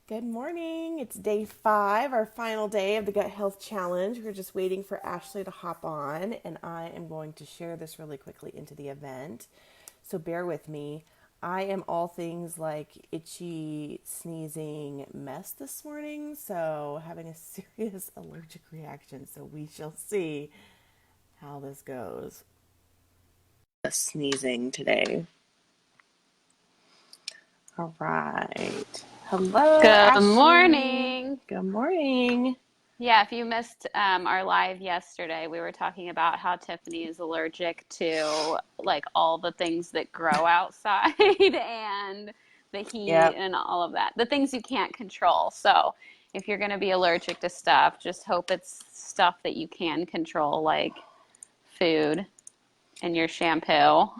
Good morning. It's day 5, our final day of the Gut Health Challenge. We're just waiting for Ashley to hop on, and I am going to share this really quickly into the event. So bear with me. I am all things like itchy, sneezing mess this morning, so having a serious allergic reaction. So we shall see how this goes. Sneezing today. All right. Hello, Good Ashley. morning. Good morning. Yeah, if you missed our live yesterday, we were talking about how Tiffany is allergic to like all the things that grow outside and the heat Yep. and all of that, the things you can't control. So if you're going to be allergic to stuff, just hope it's stuff that you can control, like food and your shampoo.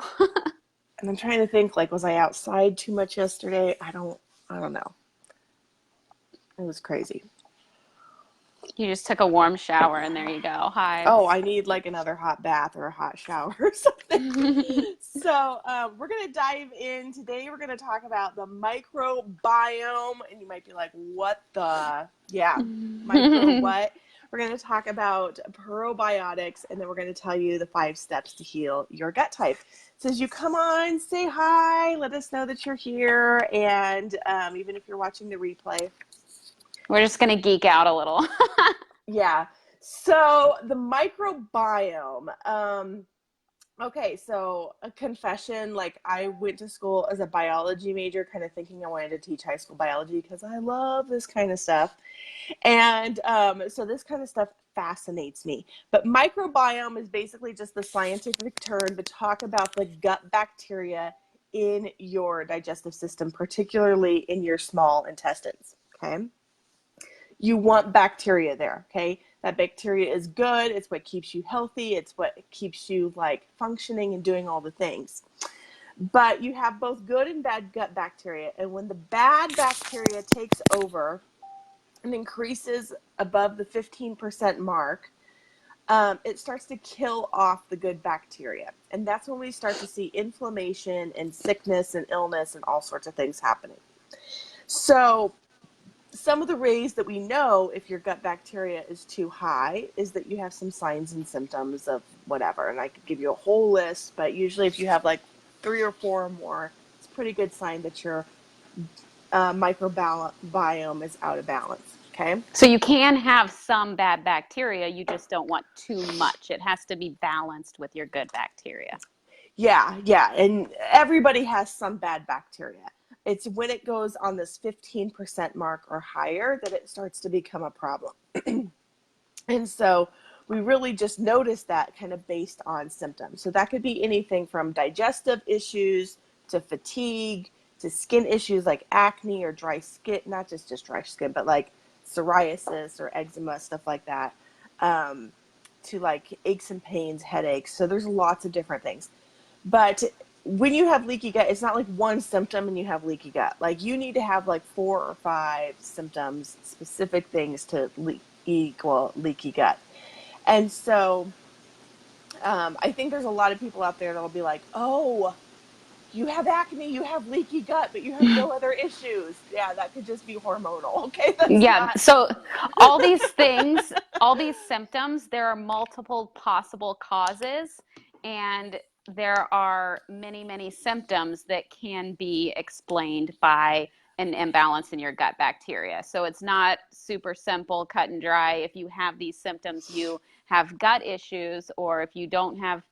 And I'm trying to think, like, was I outside too much yesterday? I don't know. It was crazy. You just took a warm shower and there you go, Oh, hives. I need like another hot bath or a hot shower or something. So, we're going to dive in today. We're going to talk about the microbiome. And you might be like, what the? Yeah, micro what? We're going to talk about probiotics, and then we're going to tell you the 5 steps to heal your gut type. So, as you come on, say hi, let us know that you're here. And even if you're watching the replay, We're just going to geek out a little. yeah. So, the microbiome. Okay, so a confession, like I went to school as a biology major, kind of thinking I wanted to teach high school biology because I love this kind of stuff. And so this kind of stuff fascinates me. But microbiome is basically just the scientific term to talk about the gut bacteria in your digestive system, particularly in your small intestines. Okay. You want bacteria there, okay? That bacteria is good. It's what keeps you healthy. It's what keeps you like functioning and doing all the things. But you have both good and bad gut bacteria. And when the bad bacteria takes over and increases above the 15% mark, it starts to kill off the good bacteria. And that's when we start to see inflammation and sickness and illness and all sorts of things happening. So some of the ways that we know if your gut bacteria is too high is that you have some signs and symptoms of whatever. And I could give you a whole list, but usually if you have like 3 or 4 or more, it's a pretty good sign that your microbiome is out of balance. Okay. So you can have some bad bacteria, you just don't want too much. It has to be balanced with your good bacteria. Yeah, yeah. And everybody has some bad bacteria. It's when it goes on this 15% mark or higher that it starts to become a problem. And so we really just notice that kind of based on symptoms. So that could be anything from digestive issues to fatigue to skin issues like acne or dry skin, not just dry skin, but like psoriasis or eczema, stuff like that, to like aches and pains, headaches. So there's lots of different things. But when you have leaky gut, it's not like one symptom and you have leaky gut. Like you need to have like 4 or 5 symptoms, specific things to equal leaky gut. And so I think there's a lot of people out there that'll be like, oh, you have acne, you have leaky gut, but you have no other issues. Yeah, that could just be hormonal. Okay, that's Yeah, not. so all these things, all these symptoms, there are multiple possible causes, and there are many, many symptoms that can be explained by an imbalance in your gut bacteria. So it's not super simple, cut and dry. If you have these symptoms, you have gut issues, or if you don't have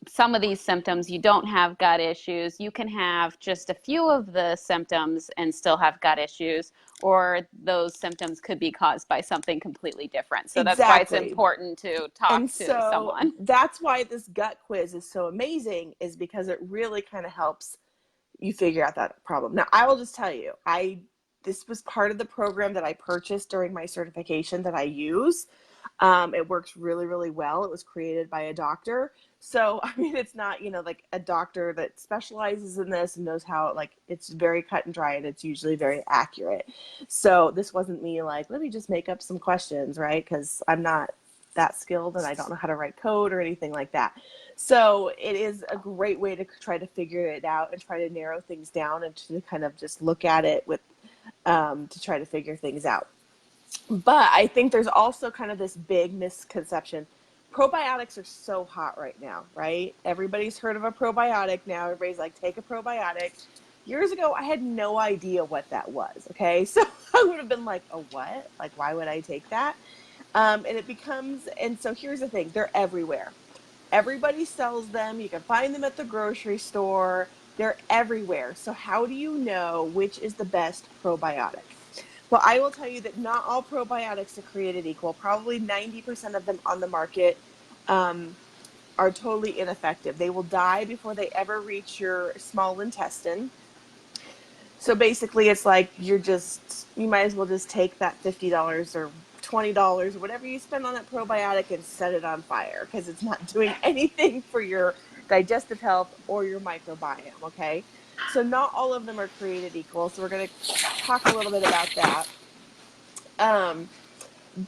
some of these symptoms, you don't have gut issues. You can have just a few of the symptoms and still have gut issues, or those symptoms could be caused by something completely different. So that's why it's Exactly. important to And talk to so someone. that's why this gut quiz is so amazing, is because it really kind of helps you figure out that problem. Now, I will just tell you, I this was part of the program that I purchased during my certification that I use. It works really, really well. It was created by a doctor. So, I mean, it's not, like a doctor that specializes in this and knows how, like, it's very cut and dry and it's usually very accurate. So, this wasn't me like, let me just make up some questions, right? Because I'm not that skilled and I don't know how to write code or anything like that. So, it is a great way to try to figure it out and try to narrow things down and to kind of just look at it with to try to figure things out. But I think there's also kind of this big misconception. Probiotics are so hot right now, right? Everybody's heard of a probiotic now. Everybody's like, take a probiotic. Years ago, I had no idea what that was, okay? So I would have been like, a what? Like, why would I take that? And so here's the thing, they're everywhere. Everybody sells them. You can find them at the grocery store. They're everywhere. So how do you know which is the best probiotic? Well, I will tell you that not all probiotics are created equal. Probably 90% of them on the market are totally ineffective. They will die before they ever reach your small intestine. So basically, it's like you might as well just take that $50 or $20 or whatever you spend on that probiotic and set it on fire, because it's not doing anything for your digestive health or your microbiome, okay? So not all of them are created equal. So we're going to talk a little bit about that.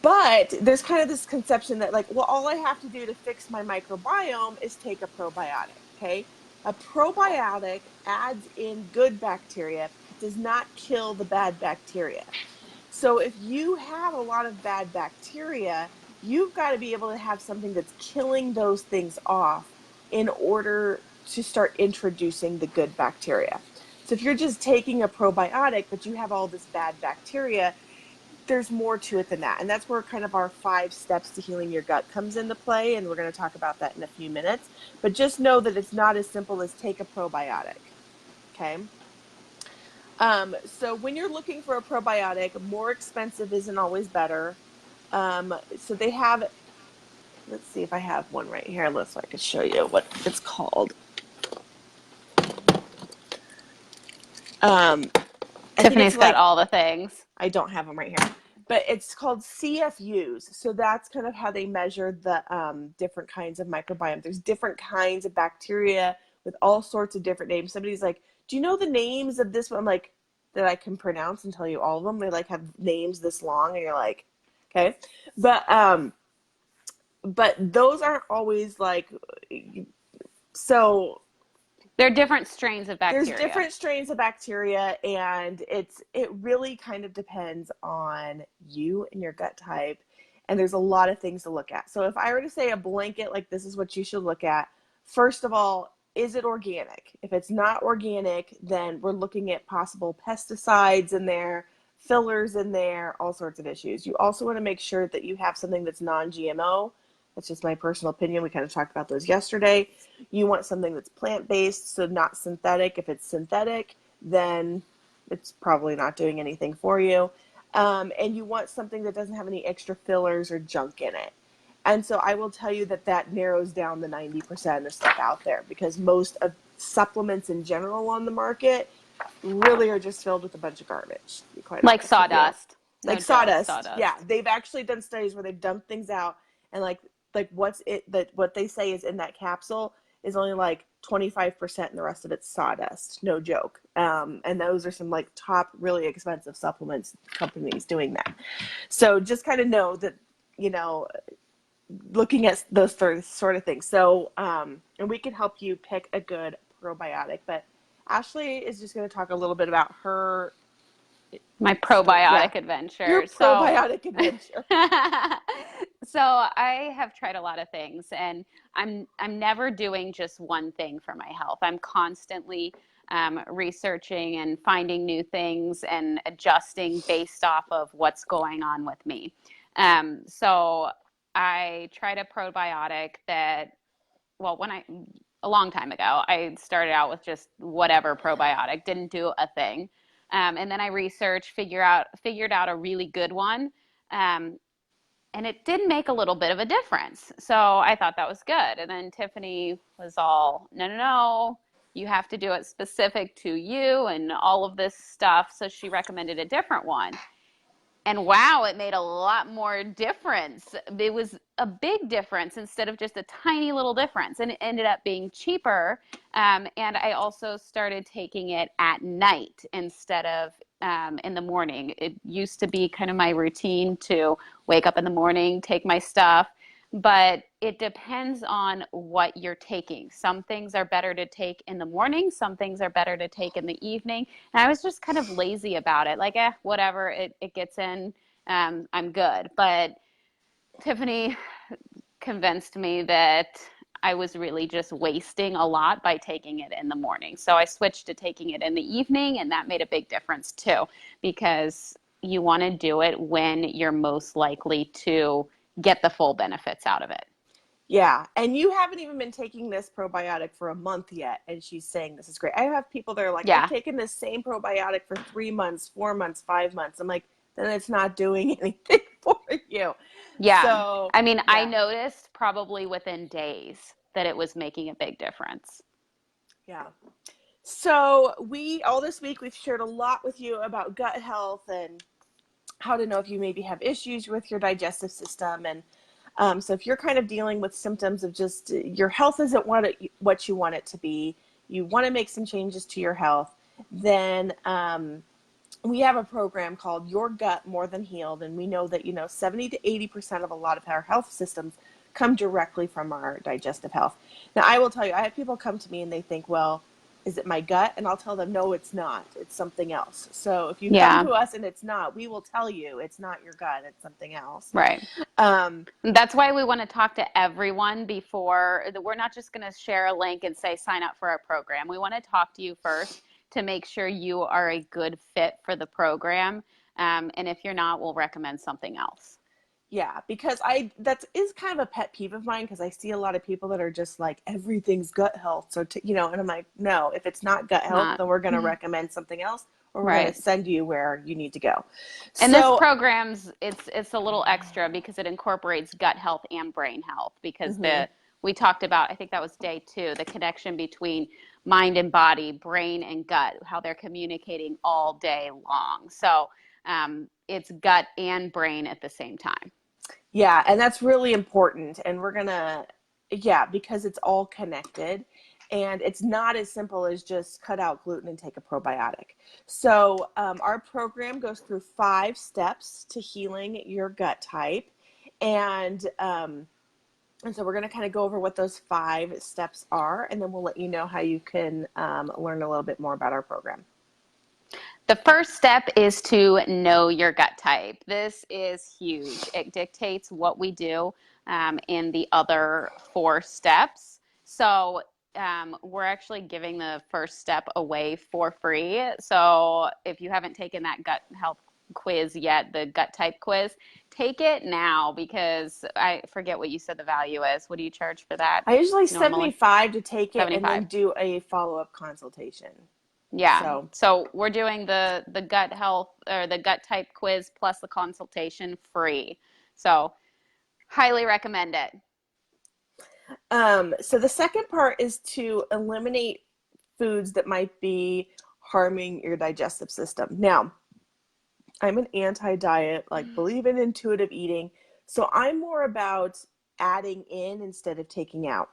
But there's kind of this conception that, like, well, all I have to do to fix my microbiome is take a probiotic, okay? A probiotic adds in good bacteria, does not kill the bad bacteria. So if you have a lot of bad bacteria, you've got to be able to have something that's killing those things off in order to start introducing the good bacteria. So if you're just taking a probiotic, but you have all this bad bacteria, there's more to it than that. And that's where kind of our 5 steps to healing your gut comes into play. And we're going to talk about that in a few minutes. But just know that it's not as simple as take a probiotic. Okay. So when you're looking for a probiotic, more expensive isn't always better. So they have, let's see if I have one right here. So I can show you what it's called. Tiffany's got all the things. I don't have them right here, but it's called CFUs. So that's kind of how they measure the different kinds of microbiome. There's different kinds of bacteria with all sorts of different names. Somebody's like, do you know the names of this one? I'm like, that I can pronounce and tell you all of them. They like have names this long, and you're like, okay. But those aren't always like, so there are different strains of bacteria. There's different strains of bacteria, and it really kind of depends on you and your gut type, and there's a lot of things to look at. So if I were to say a blanket, like, this is what you should look at, first of all, is it organic? If it's not organic, then we're looking at possible pesticides in there, fillers in there, all sorts of issues. You also want to make sure that you have something that's non-GMO. That's just my personal opinion. We kind of talked about those yesterday. You want something that's plant-based, so not synthetic. If it's synthetic, then it's probably not doing anything for you. And you want something that doesn't have any extra fillers or junk in it. And so I will tell you that narrows down the 90% of stuff out there, because most of supplements in general on the market really are just filled with a bunch of garbage. Like sawdust. Like sawdust. Yeah, they've actually done studies where they've dumped things out, and like what they say is in that capsule is only like 25%, and the rest of it's sawdust. No joke. And those are some like top really expensive supplements companies doing that. So just kind of know that, looking at those sort of things. So, and we can help you pick a good probiotic, but Ashley is just going to talk a little bit about my probiotic adventure. Your probiotic adventure. So I have tried a lot of things, and I'm never doing just one thing for my health. I'm constantly researching and finding new things and adjusting based off of what's going on with me. So I tried a probiotic that, a long time ago, I started out with just whatever probiotic, didn't do a thing. And then I researched, figured out a really good one. And it did make a little bit of a difference. So I thought that was good. And then Tiffany was all, no, you have to do it specific to you and all of this stuff. So she recommended a different one. And wow, it made a lot more difference. It was a big difference instead of just a tiny little difference. And it ended up being cheaper. And I also started taking it at night instead of in the morning. It used to be kind of my routine to wake up in the morning, take my stuff, but it depends on what you're taking. Some things are better to take in the morning, some things are better to take in the evening. And I was just kind of lazy about it. Like, whatever, it gets in, I'm good. But Tiffany convinced me that I was really just wasting a lot by taking it in the morning. So I switched to taking it in the evening, and that made a big difference too, because you want to do it when you're most likely to get the full benefits out of it. Yeah. And you haven't even been taking this probiotic for a month yet. And she's saying this is great. I have people that are like, I've Yeah. taken this same probiotic for 3 months, 4 months, 5 months. I'm like, then it's not doing anything for you. Yeah. So, I mean, I yeah. noticed probably within days that it was making a big difference. Yeah. So all this week, we've shared a lot with you about gut health and how to know if you maybe have issues with your digestive system. And so if you're kind of dealing with symptoms of just your health isn't what you want it to be, you want to make some changes to your health, then we have a program called Your Gut More Than Healed. And we know that, 70 to 80% of a lot of our health systems come directly from our digestive health. Now, I will tell you, I have people come to me and they think, well, is it my gut? And I'll tell them, no, it's not. It's something else. So if you come Yeah. to us and it's not, we will tell you it's not your gut. It's something else. Right. Um, That's why we want to talk to everyone before. We're not just going to share a link and say sign up for our program. We want to talk to you first to make sure you are a good fit for the program. And if you're not, we'll recommend something else. Yeah, because that is kind of a pet peeve of mine, because I see a lot of people that are just like, everything's gut health. So, and I'm like, no, if it's not gut health, Not then we're going to recommend something else, or we're going to right. send you where you need to go. And this So, program's it's a little extra because it incorporates gut health and brain health, because mhm. we talked about, I think that was day 2, the connection between mind and body, brain and gut, how they're communicating all day long. So it's gut and brain at the same time. Yeah, and that's really important. And yeah, because it's all connected, and it's not as simple as just cut out gluten and take a probiotic. So our program goes through 5 steps to healing your gut type. And, and so we're going to kind of go over what those 5 steps are, and then we'll let you know how you can learn a little bit more about our program. The first step is to know your gut type. This is huge. It dictates what we do in the other 4 steps. So we're actually giving the first step away for free. So if you haven't taken that gut health quiz yet, the gut type quiz, take it now, because I forget what you said the value is. What do you charge for that I usually normally? 75 to take it, and 75. then do a follow-up consultation. Yeah. So So we're doing the gut health or the gut type quiz plus the consultation free. So highly recommend it. So the second part is to eliminate foods that might be harming your digestive system. Now, I'm an anti-diet, like, believe in intuitive eating. So I'm more about adding in instead of taking out.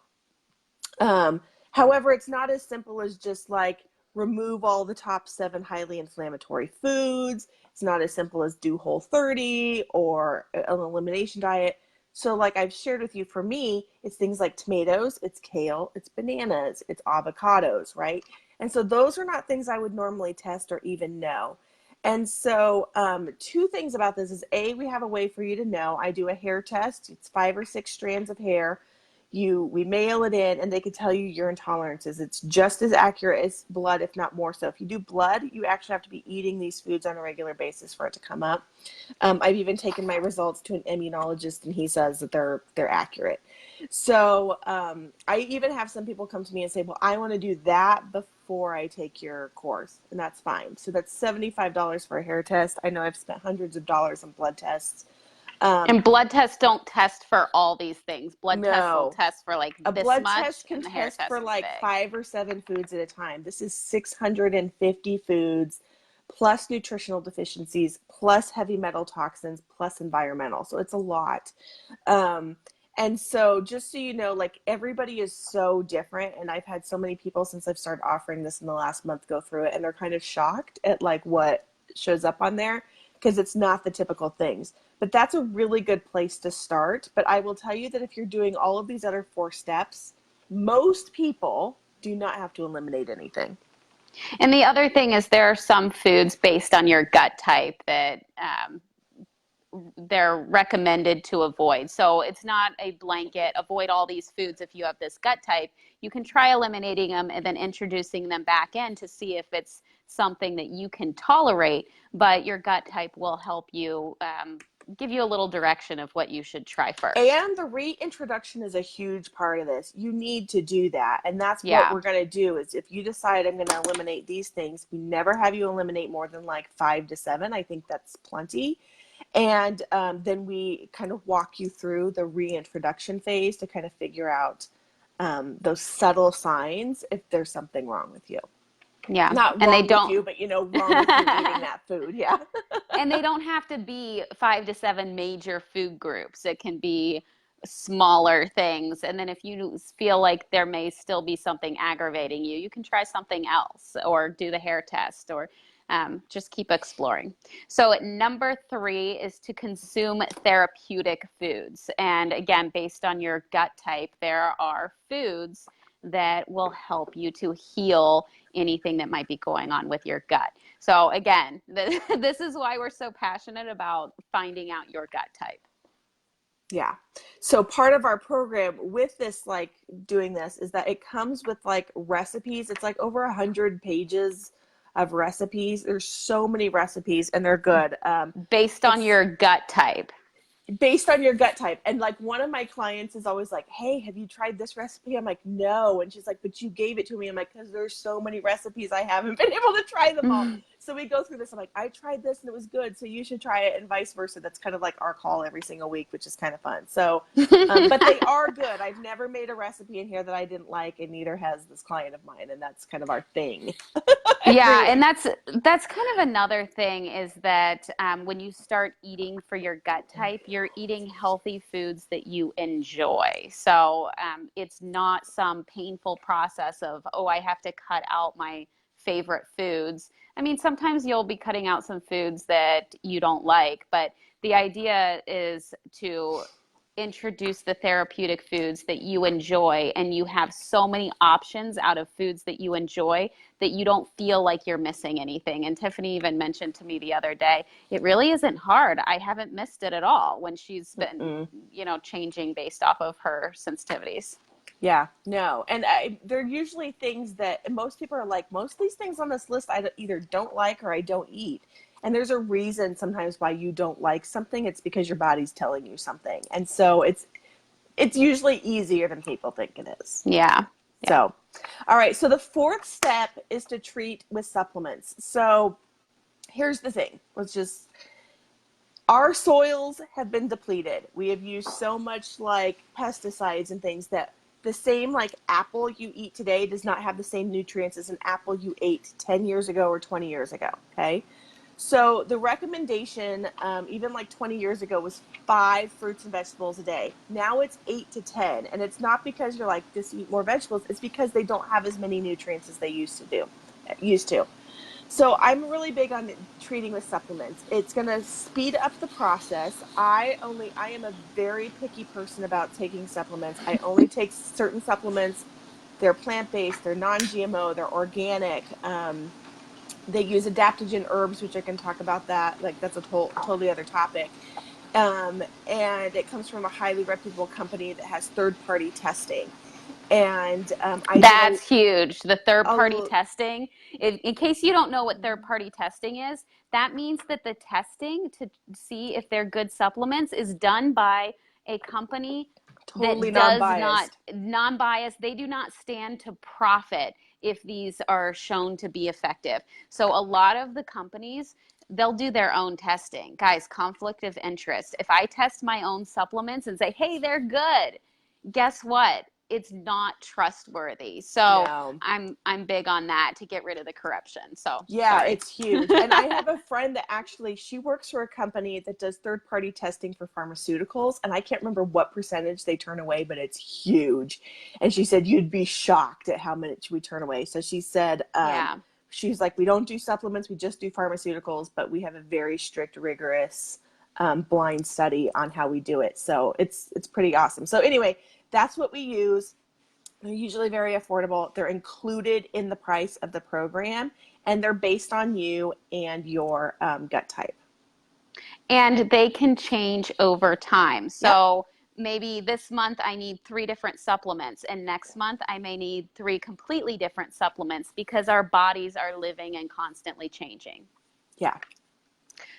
Um, However, it's not as simple as just like remove all the top 7 highly inflammatory foods. It's not as simple as do Whole30 or an elimination diet. So like I've shared with you, for me, it's things like tomatoes, it's kale, it's bananas, it's avocados, right? And so those are not things I would normally test or even know. And so 2 things about this is, A, we have a way for you to know. I do a hair test. It's 5 or 6 strands of hair. We mail it in, and they can tell you your intolerances. It's just as accurate as blood, if not more so. If you do blood, you actually have to be eating these foods on a regular basis for it to come up. I've even taken my results to an immunologist, and he says that they're accurate. So I even have some people come to me and say, well, I want to do that before I take your course, and that's fine. So that's $75 for a hair test. I know I've spent hundreds of dollars on blood tests. And blood tests don't test for all these things. Blood tests will No. test for like A this blood much, test can and the hair test for test is like big. 5 or 7 foods at a time. This is 650 foods, plus nutritional deficiencies, plus heavy metal toxins, plus environmental. So it's a lot. Um, and so just so you know, like, everybody is so different. And I've had so many people since I've started offering this in the last month go through it, and they're kind of shocked at like what shows up on there. because it's not the typical things. But that's a really good place to start. But I will tell you that if you're doing all of these other 4 steps, most people do not have to eliminate anything. And the other thing is there are some foods based on your gut type that they're recommended to avoid. So it's not a blanket, avoid all these foods if you have this gut type. You can try eliminating them and then introducing them back in to see if it's something that you can tolerate, but your gut type will help you give you a little direction of what you should try first. And the reintroduction is a huge part of this. You need to do that. And that's what Yeah. we're going to do is if you decide I'm going to eliminate these things, we never have you eliminate more than like 5 to 7. I think that's plenty. And then we kind of walk you through the reintroduction phase to kind of figure out those subtle signs if there's something wrong with you. Yeah. Not And wrong they don't with you, but wrong with you eating that food. Yeah. and they don't have to be 5 to 7 major food groups. It can be smaller things. And then if you feel like there may still be something aggravating you, you can try something else or do the hair test or just keep exploring. So number 3 is to consume therapeutic foods. And again, based on your gut type, there are foods that will help you to heal anything that might be going on with your gut. So again, this is why we're so passionate about finding out your gut type. Yeah. So part of our program with this, like doing this, is that it comes with like recipes. It's like over 100 pages of recipes. There's so many recipes and they're good. Based on your gut type. Based on your gut type. And like one of my clients is always like, hey, have you tried this recipe? I'm like, no. And she's like, but you gave it to me. I'm like, because there's so many recipes, I haven't been able to try them all. So we go through this. I'm like, I tried this and it was good, so you should try it, and vice versa. That's kind of like our call every single week, which is kind of fun. So, but they are good. I've never made a recipe in here that I didn't like, and neither has this client of mine, and that's kind of our thing. Yeah, and that's kind of another thing is that when you start eating for your gut type, you're eating healthy foods that you enjoy. So it's not some painful process of, oh, I have to cut out my favorite foods. I mean, sometimes you'll be cutting out some foods that you don't like, but the idea is to introduce the therapeutic foods that you enjoy, and you have so many options out of foods that you enjoy that you don't feel like you're missing anything. And Tiffany even mentioned to me the other day, it really isn't hard. I haven't missed it at all when she's been, changing based off of her sensitivities. Yeah, no. And they're usually things that most people are like, most of these things on this list I either don't like or I don't eat. And there's a reason sometimes why you don't like something. It's because your body's telling you something. And so it's usually easier than people think it is. Yeah. So, all right. So the 4th step is to treat with supplements. So here's the thing. Our soils have been depleted. We have used so much like pesticides and things that the same like apple you eat today does not have the same nutrients as an apple you ate 10 years ago or 20 years ago. Okay. So the recommendation, even like 20 years ago, was 5 fruits and vegetables a day. Now it's 8 to 10. And it's not because you're like, just eat more vegetables. It's because they don't have as many nutrients as they used to. So I'm really big on treating with supplements. It's going to speed up the process. I am a very picky person about taking supplements. I only take certain supplements. They're plant-based, they're non-GMO, they're organic. They use adaptogen herbs, which I can talk about that. Like that's a totally other topic. And it comes from a highly reputable company that has third-party testing. And that's huge. The third-party testing. In case you don't know what third-party testing is, that means that the testing to see if they're good supplements is done by a company totally that does non-biased. Non-biased. They do not stand to profit if these are shown to be effective. So a lot of the companies, they'll do their own testing. Guys, conflict of interest. If I test my own supplements and say, hey, they're good, guess what? It's not trustworthy. So No. I'm big on that to get rid of the corruption. So yeah, sorry. It's huge. And I have a friend that actually, she works for a company that does third-party testing for pharmaceuticals. And I can't remember what percentage they turn away, but it's huge. And she said, you'd be shocked at how much we turn away. So she said, she's like, we don't do supplements, we just do pharmaceuticals, but we have a very strict, rigorous blind study on how we do it. So it's pretty awesome. So anyway, that's what we use. They're usually very affordable. They're included in the price of the program, and they're based on you and your gut type. And they can change over time. Yep. So maybe this month I need 3 different supplements, and next month I may need 3 completely different supplements because our bodies are living and constantly changing. Yeah.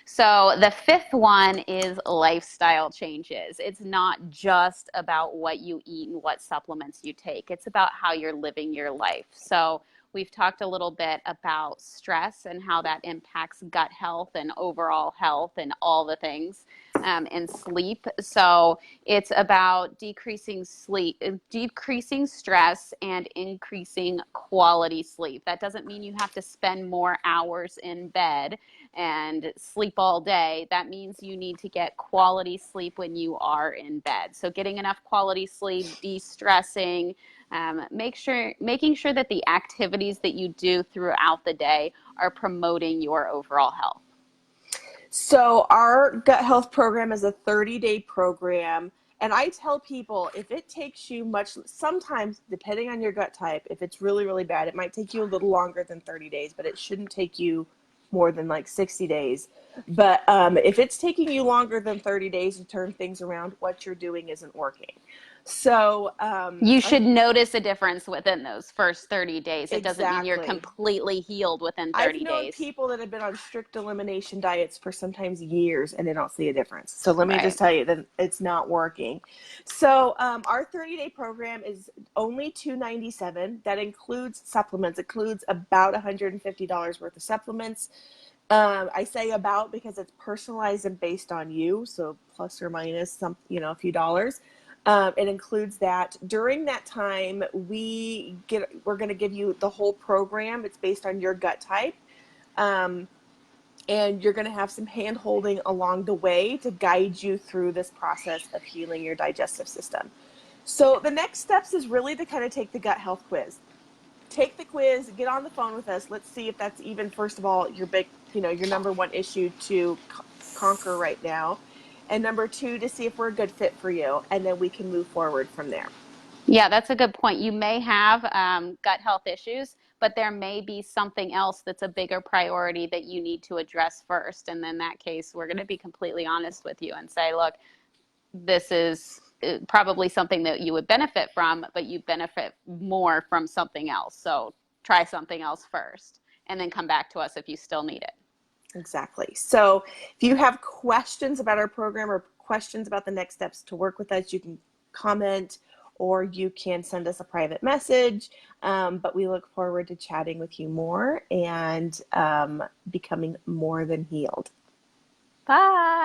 So the 5th one is lifestyle changes. It's not just about what you eat and what supplements you take. It's about how you're living your life. So we've talked a little bit about stress and how that impacts gut health and overall health and all the things, and sleep. So it's about decreasing sleep, decreasing stress, and increasing quality sleep. That doesn't mean you have to spend more hours in bed and sleep all day. That means you need to get quality sleep when you are in bed. So getting enough quality sleep, de-stressing, making sure that the activities that you do throughout the day are promoting your overall health. So our gut health program is a 30-day program. And I tell people, if it takes you sometimes depending on your gut type, if it's really, really bad, it might take you a little longer than 30 days, but it shouldn't take you more than like 60 days. But if it's taking you longer than 30 days to turn things around, what you're doing isn't working. So you should notice a difference within those first 30 days. It doesn't mean you're exactly. completely healed within I've 30 known days. people that have been on strict elimination diets for sometimes years and they don't see a difference. So let me Right. just tell you that it's not working. So our 30-day program is only $297. That includes supplements. It includes about $150 worth of supplements. I say about because it's personalized and based on you, so plus or minus a few dollars. It includes that. During that time, we're going to give you the whole program. It's based on your gut type. And you're going to have some hand holding along the way to guide you through this process of healing your digestive system. So the next steps is really to kind of take the gut health quiz. Take the quiz, get on the phone with us. Let's see if that's even, first of all, your number one issue to conquer right now. And number 2, to see if we're a good fit for you. And then we can move forward from there. Yeah, that's a good point. You may have gut health issues, but there may be something else that's a bigger priority that you need to address first. And in that case, we're going to be completely honest with you and say, look, this is probably something that you would benefit from, but you benefit more from something else. So try something else first and then come back to us if you still need it. Exactly. So if you have questions about our program or questions about the next steps to work with us, you can comment or you can send us a private message. But we look forward to chatting with you more and becoming more than healed. Bye.